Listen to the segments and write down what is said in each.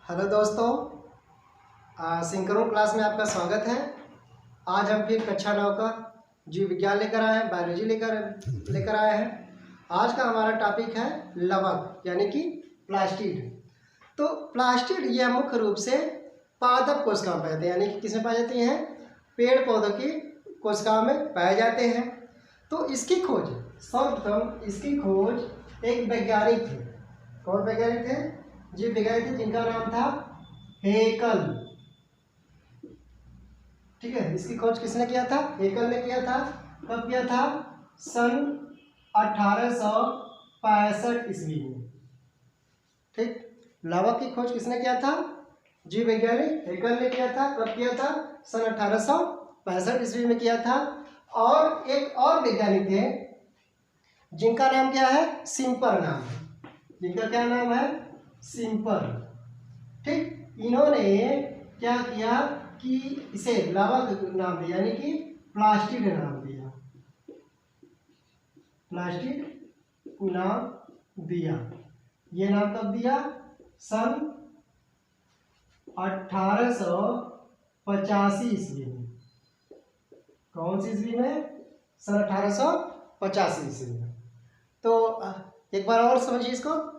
Hello दोस्तों, सिंक्रोन class में आपका स्वागत है। आज हम फिर कक्षा 9 का जीव विज्ञान लेकर आए हैं, बायोलॉजी लेकर आए हैं। आज का हमारा टॉपिक है लवक यानी कि प्लास्टिड। तो प्लास्टिड यह मुख्य रूप से पादप कोशिकाओं में पाए जाते हैं, यानी कि किसमें पाए जाती हैं? पेड़ पौधों की कोशिकाओं में पाए जाते हैं। तो इसकी खोज सर्वप्रथम एक वैज्ञानिक थे। कौन वैज्ञानिक थे? जीव वैज्ञानिक थे जिनका नाम था हेकल। ठीक है, इसकी खोज किसने किया था? हेकल ने किया था। कब किया था? सन 1865 ईस्वी में। ठीक, लवक की खोज किसने किया था? जीव वैज्ञानिक हेकल ने किया था। कब किया था? सन 1865 ईस्वी में किया था। और एक और वैज्ञानिक थे जिनका नाम क्या है? सिम्पर नाम है। जिनका क्या नाम है? सिम्पर। ठीक, इन्होंने क्या किया कि इसे लवक नाम दिया, यानी कि प्लास्टिड नाम दिया। प्लास्टिड नाम दिया। ये नाम कब दिया? सन 1885 ईस्वी में। कौन सी ईस्वी में? सन 1885 ईस्वी में। तो एक बार और समझिए इसको।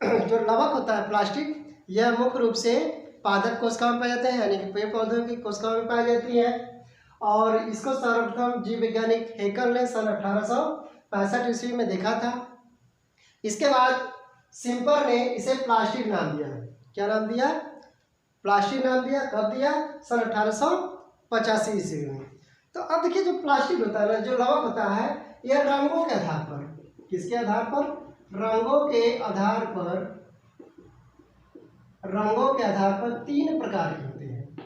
जो लवक होता है प्लास्टिक, यह मुख्य रूप से पादप कोशिकाओं में पाए जाते हैं, यानी कि पेड़ पौधों की कोशिकाओं में पाई जाती है। और इसको सर्वप्रथम जीव वैज्ञानिक हेकल ने सन 1865 ईस्वी में देखा था। इसके बाद सिम्पर ने इसे प्लास्टिड नाम दिया। क्या नाम दिया? प्लास्टिड नाम दिया। कब दिया? सन 1885 ईस्वी में। तो अब देखिए, जो प्लास्टिड होता है ना, जो लवक होता है, यह रंगों के आधार पर, किसके आधार पर? रंगों के आधार पर तीन प्रकार के होते हैं।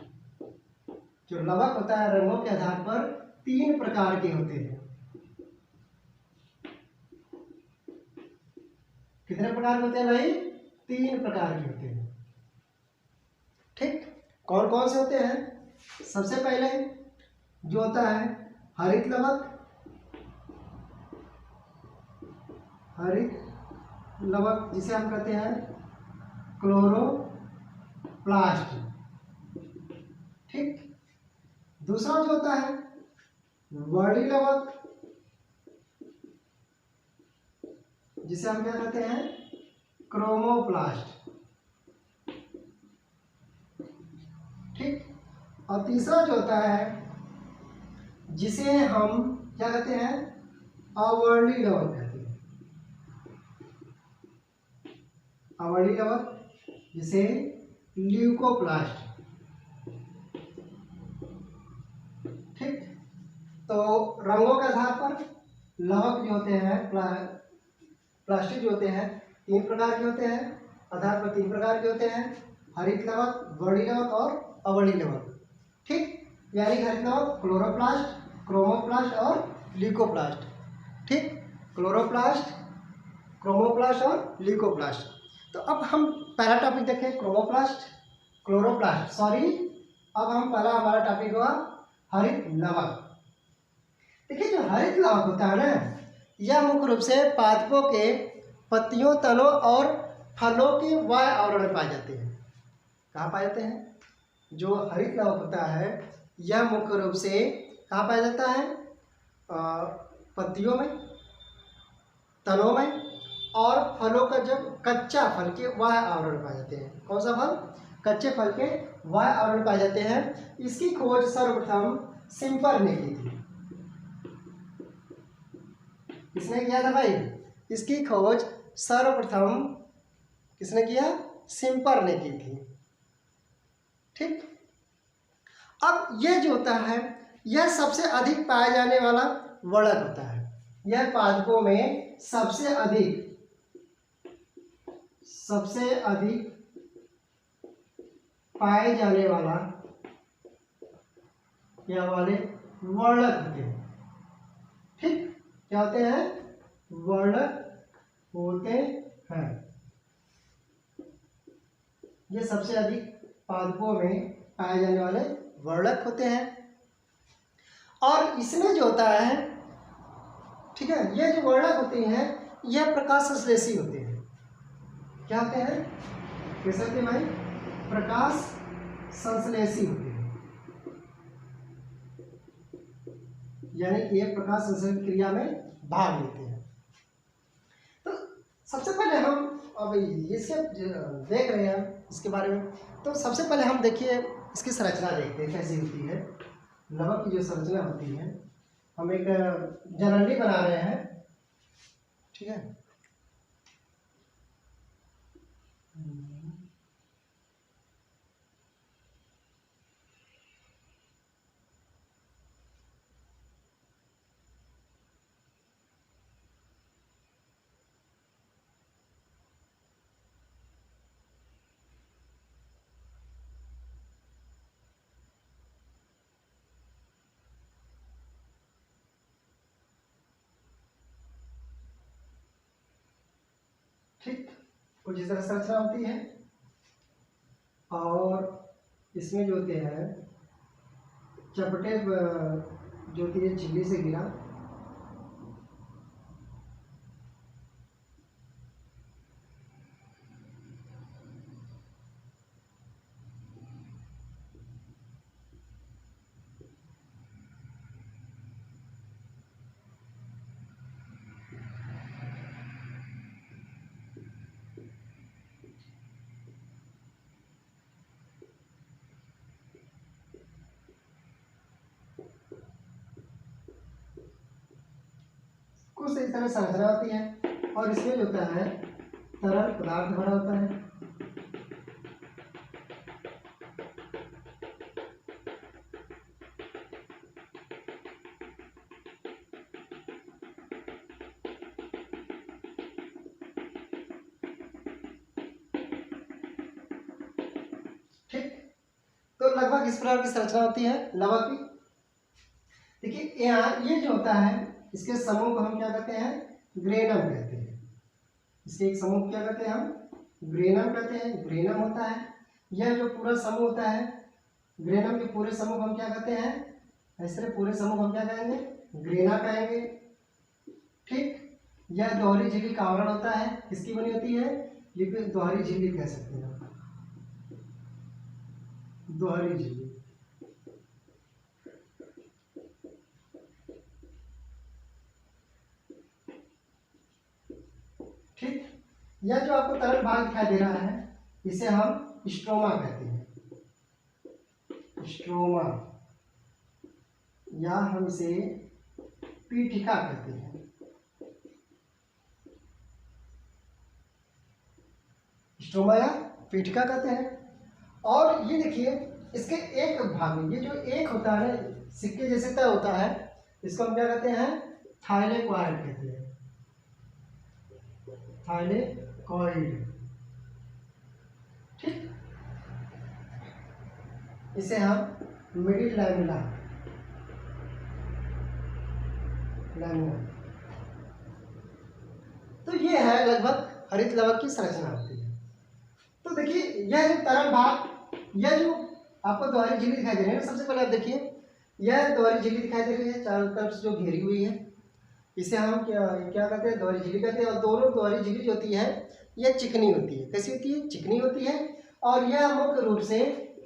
जो लवक होता है रंगों के आधार पर तीन प्रकार के होते हैं। कितने प्रकार के होते हैं भाई? तीन प्रकार के होते हैं। ठीक, कौन कौन से होते हैं? सबसे पहले जो होता है हरित लवक। हरित लवक जिसे हम कहते हैं क्लोरोप्लास्ट। ठीक, दूसरा जो होता है वर्णी लवक, जिसे हम क्या कहते हैं? क्रोमोप्लास्ट। ठीक, और तीसरा जो होता है जिसे हम क्या कहते हैं? अवर्णी लवक कहते हैं। अवर्णी लवक जिसे ल्यूकोप्लास्ट। ठीक, तो रंगों के आधार पर लवक जो होते हैं, प्लास्टिक जो होते हैं, तीन प्रकार के होते हैं। आधार पर तीन प्रकार के होते हैं: हरित लवक, वर्णी लवक और अवर्णी लवक। ठीक, यानी हरित लवक क्लोरोप्लास्ट, क्रोमोप्लास्ट और ल्यूकोप्लास्ट। ठीक, क्लोरोप्लास्ट, क्रोमोप्लास्ट और ल्यूकोप्लास्ट। तो अब हम पहला टॉपिक देखें, क्लोरोप्लास्ट। अब हम पहला हमारा टॉपिक हुआ हरित लवक। देखिए, जो हरित लवक होता है ना, यह मुख्य रूप से पादपों के पत्तियों, तनों और फलों के वाय आवरण में पाए जाते हैं। कहाँ पाए जाते हैं? जो हरित लवक होता है यह मुख्य रूप से कहाँ पाया जाता है? पत्तियों में, तनों में और फलों का जब कच्चा फल के वाय आवरण पाए जाते हैं। कौन सा फल? कच्चे फल के वाय आवरण पाए जाते हैं। इसकी खोज सर्वप्रथम सिम्पर ने की थी। किसने किया था भाई? इसकी खोज सर्वप्रथम किसने किया? सिम्पर ने की थी। ठीक, अब यह जो होता है यह सबसे अधिक पाया जाने वाला वर्णक होता है। यह पादपों में सबसे अधिक पाए जाने वाला यह वाले वर्णक होते हैं। ठीक, क्या होते हैं? वर्णक होते हैं। ये सबसे अधिक पादपों में पाए जाने वाले वर्णक होते हैं। और इसमें जो होता है, ठीक है, ये जो वर्णक होते हैं यह प्रकाश संश्लेषी होते हैं। क्या होते हैं? कैसे होते हैं भाई? प्रकाश संश्लेषी होते हैं, यानी ये प्रकाश संश्लेषण क्रिया में भाग लेते हैं। तो सबसे पहले हम अब इसके देख रहे हैं इसके बारे में, तो सबसे पहले हम देखिए इसकी संरचना देखते हैं कैसी होती है। लवक की जो संरचना होती है, हम एक जनरली बना रहे हैं, ठीक है। ठीक, कुछ इस तरह संरचना होती है। और इसमें जो होते हैं चपटे जो होती है झिल्ली से गिरा, कुछ इस तरह संरचना होती है। और इसमें जो होता है तरल पदार्थ भरा होता है। ठीक, तो लगभग इस प्रकार की संरचना होती है लवक की। देखिए यहाँ ये जो होता है, इसके समूह को हम क्या कहते हैं, ग्रेनम कहते हैं। इसके एक समूह क्या कहते हैं हम, ग्रेनम कहते हैं। ग्रेनम होता है यह जो पूरा समूह होता है, ग्रेनम के पूरे समूह को हम क्या कहते हैं, ऐसे पूरे समूह को हम क्या कहेंगे, ग्रेना कहेंगे। ठीक, यह दोहरी झिल्ली का आवरण होता है, किसकी बनी होती है, लिपिड दोहरी झिल्ली कह सकते हैं, दोहरी झिल्ली। ठीक, यह जो आपको तरल भाग दिखाई दे रहा है, इसे हम स्ट्रोमा कहते हैं, स्ट्रोमा, या हम इसे पीठिका कहते हैं। स्ट्रोमा या पीठिका कहते हैं। और ये देखिए इसके एक भाग में, ये जो एक होता है सिक्के जैसे तय होता है, इसको हम क्या कहते हैं, थाइलेकॉइड कहते हैं, थाइलेकॉइड। ठीक, इसे हम मिडिल लैमिना, तो ये है लगभग हरित लवक की संरचना होती है। तो देखिए यह जो तरल भाग, यह जो आपको दोहरी झिल्ली दिखाई दे रही है, सबसे पहले आप देखिए यह दोहरी झिल्ली दिखाई दे रही है, चारों तरफ से जो घेरी हुई है, इसे हम क्या कहते हैं, दोहरी झिल्ली कहते हैं। और दोनों दोहरी झिल्ली जो होती है यह चिकनी होती है। कैसी होती है, चिकनी होती है। और यह मुख्य रूप से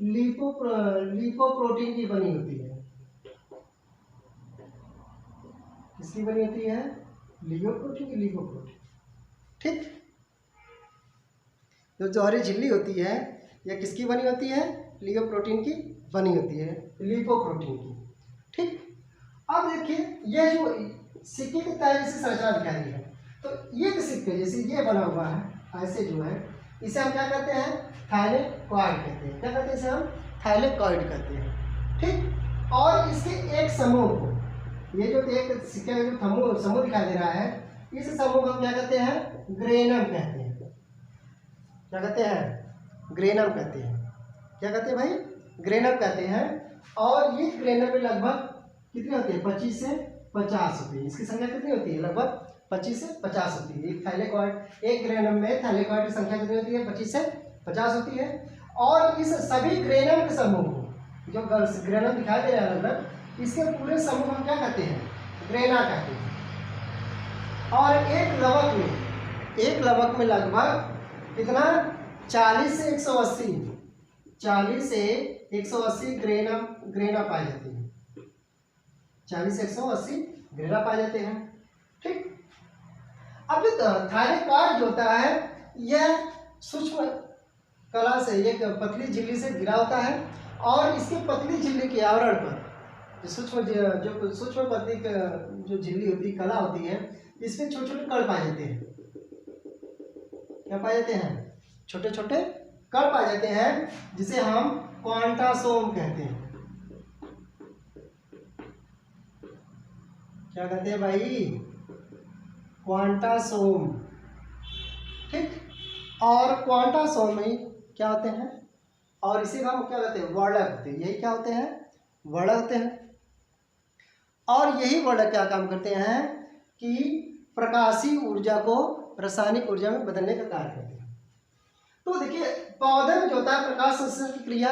लिपोप्रोटीन की बनी होती है। किसकी बनी होती है, लिपोप्रोटीन की, लिपोप्रोटीन। ठीक, जो दोहरी झिल्ली होती है यह किसकी बनी होती है, लिपोप्रोटीन की बनी होती है, लिपोप्रोटीन की। ठीक, अब देखिए यह जो सिक्के की तरह जैसे संरचना दिखाई है, तो ये जो सिक्के जैसे ये बना हुआ है ऐसे जो है, इसे हम क्या कहते हैं, थाइलेकॉइड कहते हैं। क्या कहते हैं इसे हम, थाइलेकॉइड कहते हैं। ठीक, और इसके एक समूह को, ये जो एक सिक्के का जो समूह दिखाई दे रहा है, इस समूह को हम क्या कहते हैं, ग्रेनम कहते हैं। क्या कहते हैं, ग्रेनम कहते हैं। क्या कहते हैं भाई, ग्रेनम कहते हैं। और ये ग्रेनम में लगभग कितने होते हैं, 25 से 50 होती है। इसकी संख्या कितनी होती है, लगभग 25 से 50 होती है। एक थाइलेकॉइड, एक ग्रेनम में थाइलेकॉइड की संख्या कितनी होती है, 25 से 50 होती है। और इस सभी ग्रेनम के समूह को, जो ग्रेनम दिखाई दे रहा है लगभग, इसके पूरे समूह हम क्या कहते हैं, ग्रेना कहते हैं। और एक लवक में लगभग कितना, 40 से 180 40 से 180 ग्रेना पाए जाते हैं। 40 से 180 ग्रेना पाए जाते हैं। ठीक। अब जो थायलेकॉइड जो होता है यह सूक्ष्म कला से, एक पतली झिल्ली से घिरा होता है और इसकी पतली झिल्ली के आवरण पर जो सूक्ष्म पतली जो झिल्ली होती है, कला होती है, इसमें छोटे छोटे कण पाए जाते हैं। क्या पाए जाते हैं? छोटे छोटे कण पाए जाते हैं, जिसे हम क्वांटासोम कहते हैं। क्या कहते हैं भाई? क्वांटासोम। ठीक। और क्वांटासोम में क्या होते हैं, और इसी का हम क्या कहते हैं? वर्णक होते हैं। यही क्या होते हैं? वर्णक होते हैं। और यही वर्णक क्या काम करते हैं कि प्रकाशीय ऊर्जा को रासायनिक ऊर्जा में बदलने का कार्य करते हैं। तो देखिए, पौधे में जो होता है प्रकाश संश्लेषण की क्रिया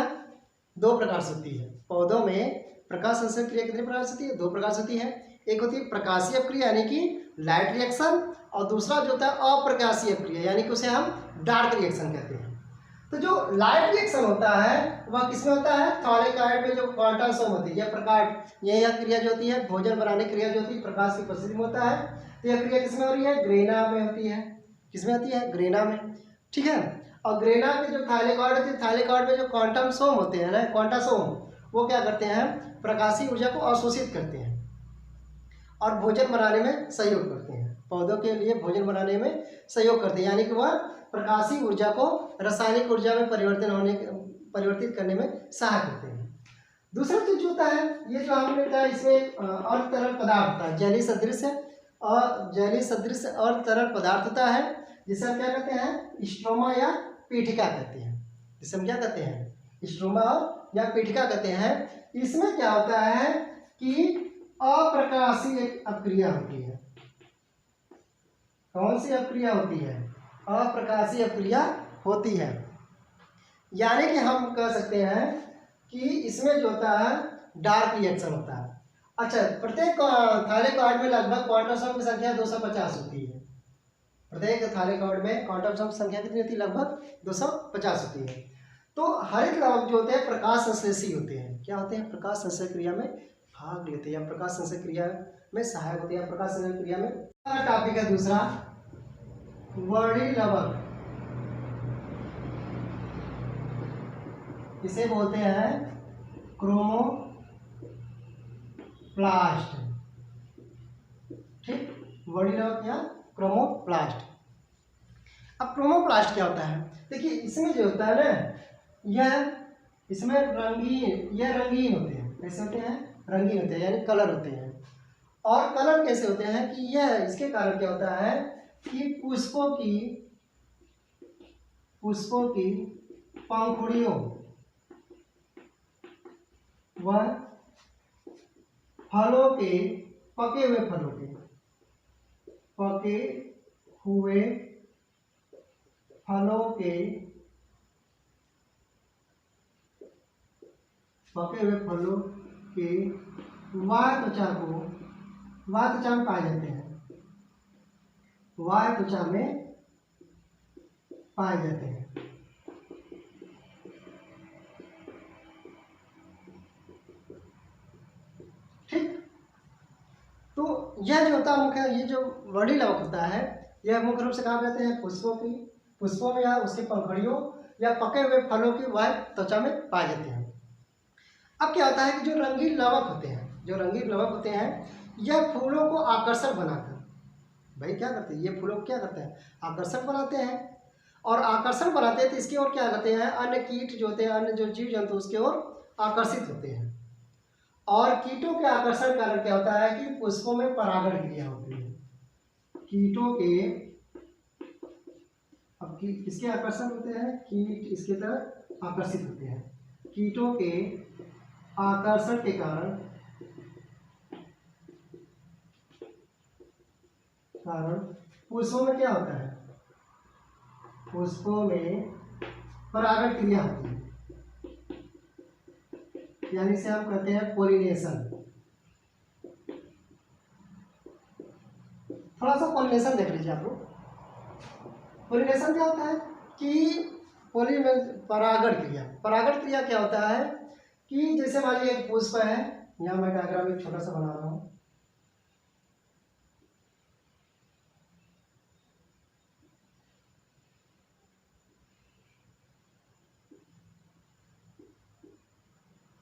दो प्रकार से होती है। पौधों में प्रकाश संश्लेषण क्रिया कितने प्रकार से होती है? दो प्रकार से होती है। एक होती है प्रकाशीय क्रिया यानी कि लाइट रिएक्शन, और दूसरा जो होता है अप्रकाशीय क्रिया यानी कि उसे हम डार्क रिएक्शन कहते हैं। तो जो लाइट रिएक्शन होता है वह किसमें होता है? थायलेकॉइड में जो क्वांटासोम होती है, यह प्रकाश, यह क्रिया जो होती है भोजन बनाने की क्रिया जो होती है प्रकाश की उपस्थिति में होता है। तो यह क्रिया किसमें हो रही है? ग्रेना में होती है। किसमें होती है? ग्रेना में। ठीक है। और ग्रेना के जो थायलेकॉइड होती है, थायलेकॉइड में जो क्वांटासोम होते हैं ना, क्वांटासोम, वो क्या करते हैं? प्रकाशीय ऊर्जा को अवशोषित करते हैं और भोजन बनाने में सहयोग करते हैं। पौधों के लिए भोजन बनाने में सहयोग करते हैं, यानी कि वह प्रकाशीय ऊर्जा को रासायनिक ऊर्जा में परिवर्तित करने में सहायक होते हैं। दूसरा चीज जो होता है, ये जो हमने कहा इसमें अर्ध तरल पदार्थ होता है, जैली सदृश और जैली सदृश अर्ध तरल पदार्थ होता है, जिसे हम क्या कहते हैं? स्ट्रोमा या पीठिका कहते हैं। जिसे हम क्या कहते हैं? स्ट्रोमा या पीठिका कहते हैं। इसमें क्या होता है कि अप्रकाशीय अपक्रिया होती है। कौन सी अपक्रिया होती है? अप्रकाशीय अपक्रिया होती है। यानी कि हम कह सकते हैं कि इसमें जो होता है डार्क रिएक्शन होता है। अच्छा, प्रत्येक थायलेकॉइड में लगभग क्वांटासोम की संख्या 250 होती है। प्रत्येक थायलेकॉइड में क्वांटासोम की संख्या कितनी होती है? लगभग 250 होती है। तो हरित लवक जो होते हैं प्रकाश संश्लेषी होते हैं। क्या होते हैं? प्रकाश संश्लेषण क्रिया में भाग लेते हैं या प्रकाश संश्लेषण क्रिया में सहायक होते हैं या प्रकाश संश्लेषण क्रिया में। टॉपिक है दूसरा, वर्णी लवक। इसे बोलते हैं क्रोमोप्लास्ट। ठीक, वर्णी लवक या क्रोमोप्लास्ट। अब क्रोमोप्लास्ट क्या होता है? देखिए, इसमें जो होता है ना, इसमें रंगीन होते हैं। कैसे होते हैं? रंगीन होते हैं, यानी कलर होते हैं। और कलर कैसे होते हैं कि यह, इसके कारण क्या होता है कि पुष्पों की पंखुड़ियों व फलों के पके हुए फलों के वाय त्वचा में पाए जाते हैं। वाय त्वचा में पाए जाते हैं। ठीक। तो यह जो होता है मुख्य, ये जो वर्णी लवक होता है, यह मुख्य रूप से कहाँ पाते हैं? पुष्पों में या उसके पंखुड़ियों या पके हुए फलों की वाय त्वचा में पाए जाते हैं। अब क्या होता है कि जो रंगीन लवक होते हैं, यह फूलों को आकर्षक बनाकर, भाई क्या करते हैं? ये फूलों को क्या करते हैं? आकर्षक बनाते हैं। और आकर्षण बनाते हैं तो इसकी ओर क्या करते हैं? अन्य कीट जो होते हैं, अन्य जो जीव जंतु उसकी ओर आकर्षित होते हैं। और कीटों के आकर्षण के कारण क्या होता है कि पुष्पों में परागण क्रिया होती है। कीटों के, अब किसके आकर्षण होते हैं? कीट इसके तरफ आकर्षित होते हैं। कीटों के आकर्षण के कारण पुष्पों में क्या होता है? पुष्पों में परागण क्रिया होती है, यानी से हम कहते हैं पोलिनेशन। थोड़ा सा पोलिनेशन देख लीजिए आप लोग। पोलिनेशन क्या होता है कि पोली में परागण क्रिया। परागण क्रिया क्या होता है कि जैसे मान लीजिए एक पुष्प है, यहाँ मैं डायग्राम एक छोटा सा बना रहा हूँ।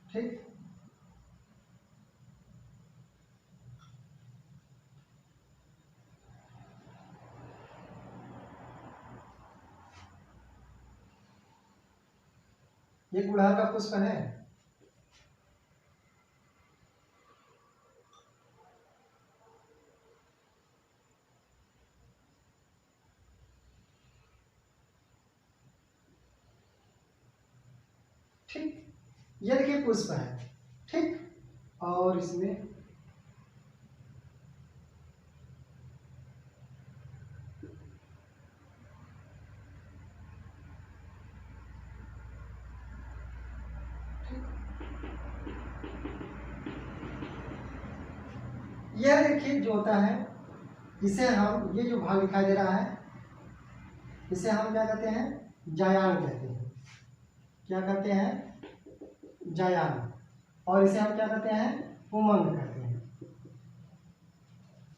ठीक, ये गुड़हल का पुष्प है। ठीक, ये देखिए पुष्प है। ठीक, और इसमें यह देखिए जो होता है, इसे हम, ये जो भाग दिखाई दे रहा है, इसे हम क्या कहते हैं, जायान कहते हैं। क्या कहते हैं, जायान। और इसे हम क्या कहते हैं, उमंग कहते हैं।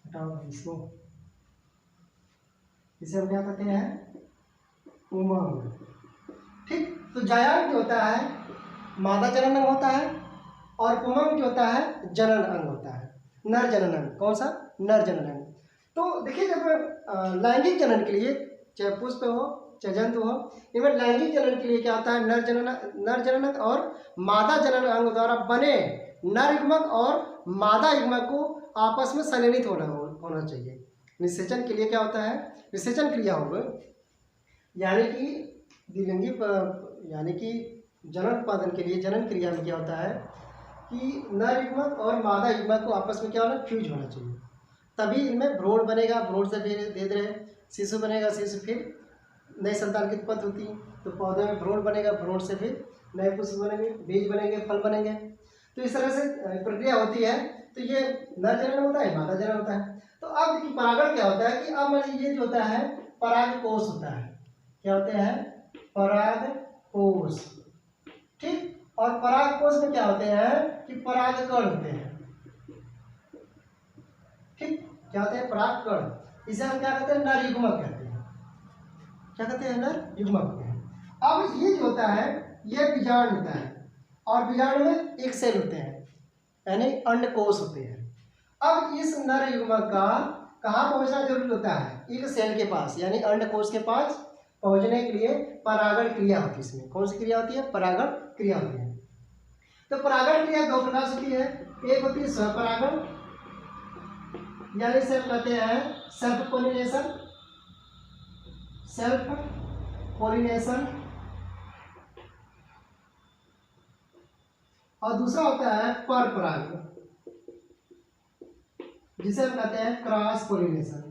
हटाओ इसको, इसे हम क्या कहते हैं, उमंग। ठीक, तो जायान जो होता है मादा जनन अंग होता है, और उमंग जो होता है जनन अंग होता है, नर जनन अंग। कौन सा, नर जनन अंग। तो देखिए जब लैंगिक जनन के लिए, चाहे पुष्प हो चाहे जंतु हो, इनमें लैंगिक जनन के लिए क्या होता है, नर जनन अंग और मादा जनन अंग द्वारा बने नर युग्मक और मादा युग्मक को आपस में संलयनित होना चाहिए। निषेचन के लिए क्या होता है, निषेचन क्रिया होगा, यानी कि द्विलिंगी यानी कि जनन उत्पादन के लिए जनन क्रिया में क्या होता है कि नर युग्मक और मादा युग्मक को आपस में क्या होना, फ्यूज होना चाहिए। तभी इनमें भ्रूण बनेगा, भ्रूण से फिर धीरे धीरे शिशु बनेगा, शिशु फिर नई संतान की उत्पत्ति होती। तो पौधे में भ्रूण बनेगा, भ्रूण से फिर नए पुष्प बनेंगे, बीज बनेंगे, फल बनेंगे। तो इस तरह से प्रक्रिया होती है। तो ये नर जनन होता है, मादा जनन होता है। तो अब देखिए परागण क्या होता है कि अब मान ये जो होता है परागकोश होता है। क्या होते हैं, परागकोश। ठीक, और परागकोश में क्या होते हैं कि परागकण होते हैं। ठीक, क्या होते हैं, परागकण। इसे हम क्या कहते हैं, नर युग्मक कहते हैं। क्या कहते हैं, नर युग्मक। अब ये जो होता है ये बीजाणु होता है, और बीजाणु में एक सेल होते हैं, यानी अंडकोश होते हैं। अब इस नर युग्मक का कहाँ पहुंचना जरूरी होता है, एक सेल के पास, यानी अंडकोश के पास पहुंचने के लिए परागण क्रिया होती है। इसमें कौन सी क्रिया होती है, परागण क्रिया होती है। तो परागण क्रिया दो प्रकार से होती है। एक होती है स्वपरागण, यानी इसे कहते हैं सेल्फ पोलिनेशन, सेल्फ पोलिनेशन। और दूसरा होता है पर परागण, जिसे हम कहते हैं क्रॉस पोलिनेशन।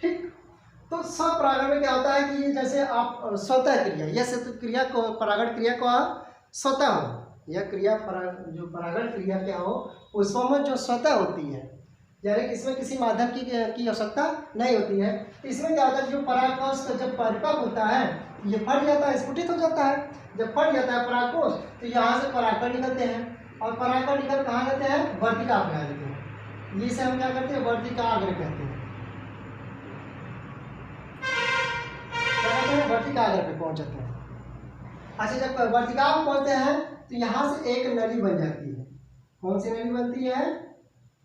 ठीक, तो स्वपरागण में क्या होता है कि जैसे आप स्वतः क्रिया, यह क्रिया को परागण क्रिया को स्वतः हो, यह क्रिया जो परागण क्रिया क्या हो उसमें जो स्वतः होती है, यानी इसमें किसी माध्यम की आवश्यकता नहीं होती है। तो इसमें क्या होता है, जो परागकोश जब परिपक्व होता है ये फट जाता है, स्फुटित हो जाता है। जब फट जाता है परागकोश तो यहाँ से परागकण निकलते हैं, और परागकण निकल कहाँ जाते हैं, वर्तिका में आ जाते हैं। जिसे हम क्या करते हैं, वर्तिकाग्र कहते हैं। वर्तिकाग्र पे पहुंच जाते हैं। अच्छा, जब वर्तिका में पहुंचते हैं तो यहाँ से एक नली बन जाती है। कौन सी नली बनती है,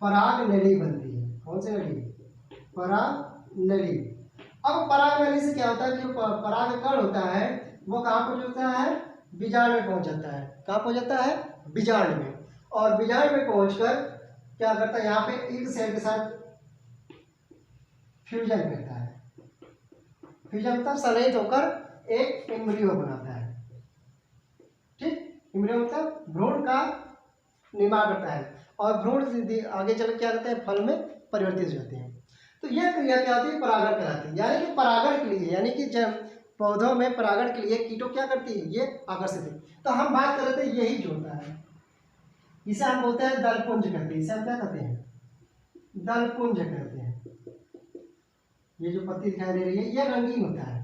पराग नली बनती है। कौन सी नली, पराग नली। अब पराग नली से क्या होता है, जो परागकण होता है वो कहाँ पहुंचता है, बीजाणु में पहुंच जाता है। कहाँ पहुंच जाता है, बीजाणु में। और बीजाणु में पहुंचकर क्या करता है, यहाँ पे एक सेल के साथ फ्यूजन करता है। फ्यूजन मतलब संलयित होकर एक एम्ब्रियो बनाता है। ठीक, एम्ब्रियो मतलब भ्रूण का निर्माण करता है, और भ्रूण आगे चल क्या करते हैं, फल में परिवर्तित हो जाते हैं। तो यह क्रिया क्या होती है, परागण कहलाती है। यानी कि परागण के लिए, यानी कि जब पौधों में परागण के लिए कीटों क्या करती है, ये आकर्षित है। तो हम बात कर रहे थे यही जो होता है, इसे हम बोलते हैं दलपुंज कहते हैं। इसे हम क्या कहते हैं, दलपुंज कहते हैं। ये जो पत्ती दिखाई दे रही है ये रंगीन होता है।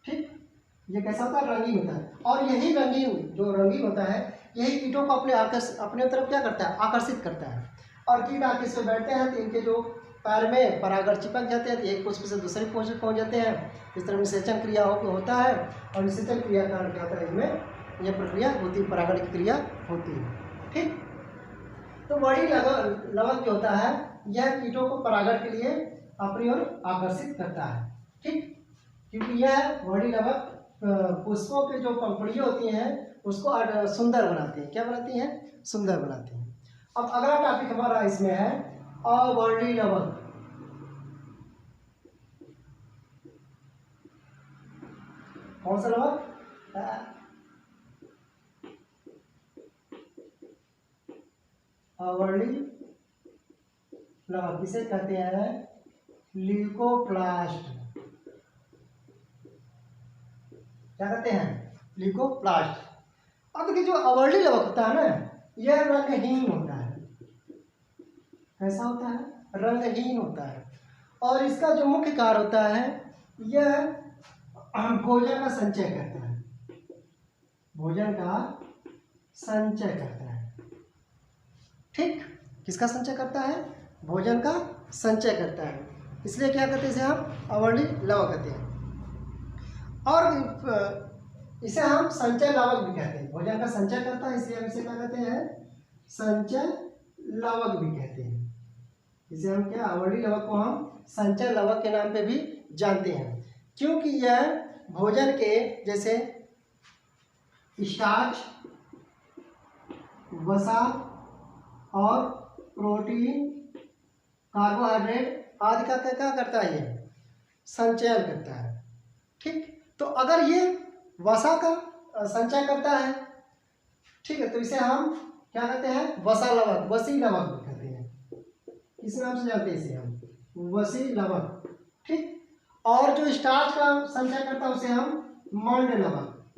ठीक, ये कैसा होता है? रंगीन होता है। और यही रंगीन जो रंगीन होता है यही कीटों को अपने तरफ क्या करता है? आकर्षित करता है। और कीट आके इसमें बैठते हैं तो इनके जो पैर में परागण चिपक जाते हैं तो एक पुष्प से दूसरे पुष्प पहुंच जाते हैं। इस तरह निषेचन क्रिया होता है और निषेचन क्रिया का क्या होता है? इसमें यह प्रक्रिया होती है, परागण की क्रिया होती है। ठीक, तो वही लवक जो होता है यह कीटों को परागण के लिए अपनी ओर आकर्षित करता है। ठीक, क्योंकि यह वही लवक पुष्पों के जो पंखुड़ियाँ होती हैं उसको सुंदर बनाती हैं। क्या बनाती हैं? सुंदर बनाती हैं। अब अगला टॉपिक हमारा इसमें है अवर्णी लवक। कौन सा लवक? अवर्णी लवक, इसे कहते हैं ल्यूकोप्लास्ट। क्या कहते हैं? ल्यूकोप्लास्ट। अब देखिए जो अवर्णी लवक होता है ना यह रंगहीन होता है। कैसा होता है? रंगहीन होता है। और इसका जो मुख्य कार्य होता है यह भोजन का संचय करता है। भोजन का संचय करता है। ठीक, किसका संचय करता है? भोजन का संचय करता है। इसलिए क्या कहते हैं इसे हम अवर्णी लवक कहते हैं। और इसे हम संचय लवक भी कहते हैं। भोजन का संचय करता है इसलिए हम इसे क्या कहते हैं? संचय लवक भी कहते हैं। इसे हम क्या? अवर्णी लवक को हम संचय लवक के नाम पे भी जानते हैं, क्योंकि यह भोजन के जैसे स्टार्च, वसा और प्रोटीन, कार्बोहाइड्रेट आदि का क्या करता है? ये संचयन करता है। ठीक, तो अगर ये वसा का संचय करता है, ठीक है, तो इसे हम क्या कहते हैं? वसा लवक, वसी लवक भी कहते हैं। किस नाम से जानते हैं इसे हम? वसी लवक। ठीक, और जो स्टार्च का संचय करता है उसे हम मंड लवक।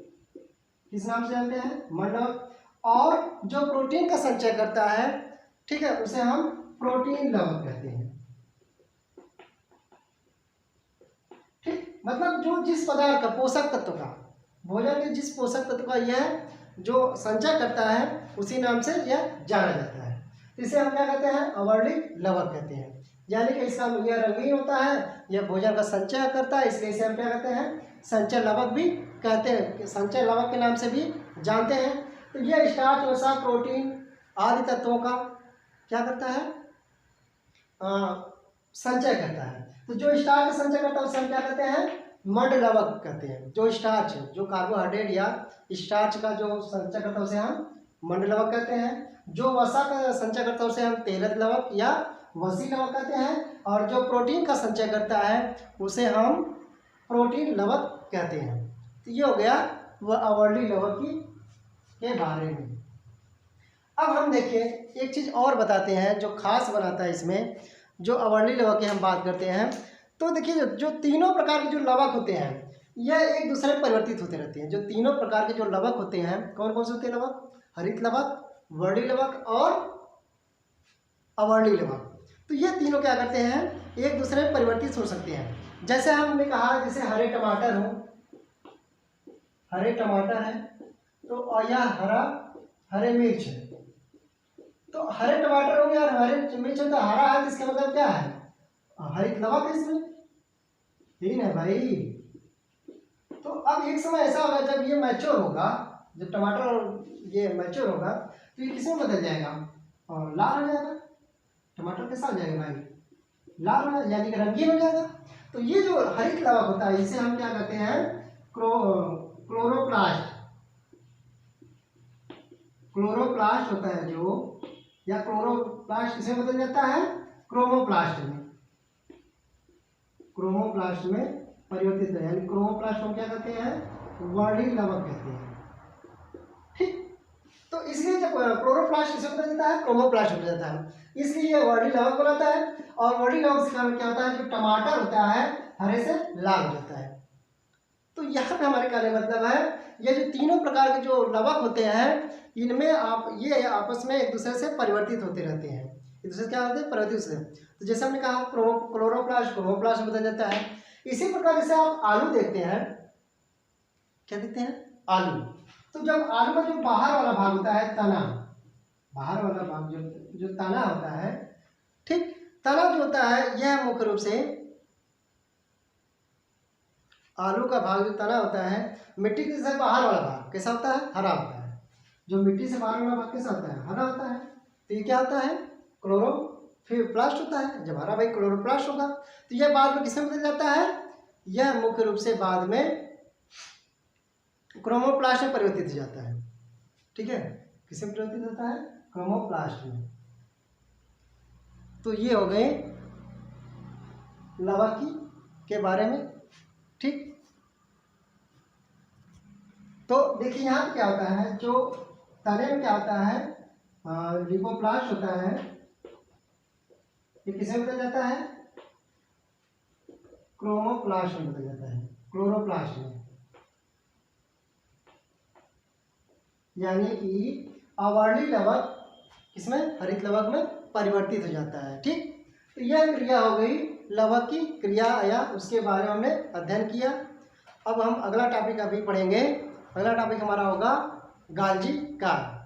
किस नाम से जानते हैं? मंड लवक। और जो प्रोटीन का संचय करता है, ठीक है, उसे हम प्रोटीन लवक कहते हैं। ठीक, मतलब जो जिस पदार्थ का, पोषक तत्व का, भोजन के जिस पोषक तत्व का यह जो संचय करता है उसी नाम से यह जाना जाता है। इसे हम क्या कहते हैं? अवर्णी लवक कहते हैं। यानी कि इसका यह रंगीन होता है, यह भोजन का संचय करता है, इसलिए इसे हम क्या कहते हैं? संचय लवक भी कहते हैं। संचय लवक के नाम से भी जानते हैं। तो यह स्टार्च, वसा, प्रोटीन आदि तत्वों का क्या करता है? संचय करता है। तो जो स्टार्च का संचय करता है उसे हम क्या कहते हैं? मंड लवक कहते हैं। जो स्टार्च, जो कार्बोहाइड्रेट या स्टार्च का जो संचय करता है उसे हम मंड लवक कहते हैं। जो वसा का संचय करता है उसे हम तेलत लवक या वसी लवक कहते हैं। और जो प्रोटीन का संचय करता है उसे हम प्रोटीन लवक कहते हैं। तो ये हो गया वह अवर्णी लवक के बारे में। अब हम देखिए एक चीज़ और बताते हैं जो खास बनाता है इसमें, जो अवर्णी लवक की हम बात करते हैं। तो देखिए जो तीनों प्रकार के जो लवक होते हैं यह एक दूसरे में परिवर्तित होते रहते हैं। जो तीनों प्रकार के जो लवक होते हैं, कौन कौन से होते हैं लवक? हरित लवक, वर्णी लवक और अवर्णी लवक। तो ये तीनों क्या करते हैं? एक दूसरे में परिवर्तित हो सकते हैं। जैसे हमने कहा, जैसे हरे टमाटर हो, हरे टमाटर है तो यह हरे मिर्च है। तो हरे टमाटर हो गया और हरे मिर्च है तो हरा है, तो इसका मतलब क्या है? हरित लवक है इसमें। ठीक है भाई। तो अब एक समय ऐसा होगा जब ये मैच्योर होगा, जब टमाटर ये मैच्योर होगा तो ये किसमें बदल जाएगा? और लाल हो जाएगा। टमाटर कैसा हो जाएगा भाई? लाल हो जाएगा, यानी कि रंगीन हो जाएगा। तो ये जो हरित लवक होता है इसे हम क्या कहते हैं? क्लोरोप्लास्ट। क्लोरोप्लास्ट होता है जो, या क्लोरोप्लास्ट किसमें बदल जाता है? क्रोमोप्लास्ट में। क्रोमोप्लास्ट में परिवर्तित है, यानी क्रोमोप्लास्ट को क्या कहते हैं? वर्णी लवक कहते हैं। ठीक, तो इसलिए जब क्लोरोप्लास्ट किसमें बदल जाता है? क्रोमोप्लास्ट हो जाता है, इसलिए ये वर्णी लवक बनाता है। और वर्णी लवक से कारण क्या होता है? जो टमाटर होता है हरे से लाल हो जाता है। तो यहाँ पे हमारे कहने का मतलब है ये जो तीनों प्रकार के जो लवक होते हैं इनमें ये आपस में एक दूसरे से परिवर्तित होते रहते हैं। एक दूसरे से क्या होते हैं परिवर्तित होते हैं। तो जैसे हमने कहा क्लोरोप्लास्ट क्रोमोप्लास्ट में बदल जाता है। इसी प्रकार जैसे आप आलू देखते हैं, क्या देखते हैं, आलू। तो जब आलू का जो बाहर वाला भाग होता है तना, बाहर वाला भाग जो तना होता है, ठीक, तना जो होता है यह मुख्य रूप से आलू का भाग जो तना होता है मिट्टी के से बाहर वाला भाग कैसा होता है, हरा होता है। जो मिट्टी से बाहर वाला भाग कैसा होता है, हरा होता है। तो ये क्या होता है, क्लोरोप्लास्ट होता है। जब हरा भाई क्लोरोप्लास्ट होगा तो यह बाद में किसमें बदल जाता है, यह मुख्य रूप से बाद में क्रोमोप्लास्ट में परिवर्तित हो जाता है। ठीक है, किसमें परिवर्तित होता है, क्रोमोप्लास्ट में। तो ये हो गए लवकी के बारे में। ठीक, तो देखिए यहाँ पे क्या होता है, जो तने में क्या होता है, लिपोप्लास्ट होता है, ये किसमें बदल जाता है, क्रोमोप्लास्ट में बदल जाता है, क्लोरोप्लास्ट में। यानी कि अवर्णी लवक किसमें, हरित लवक में परिवर्तित हो जाता है। ठीक, तो यह क्रिया हो गई लवक की क्रिया या उसके बारे में हमने अध्ययन किया। अब हम अगला टॉपिक अभी पढ़ेंगे। अगला टॉपिक हमारा होगा गाल्जी कार्य।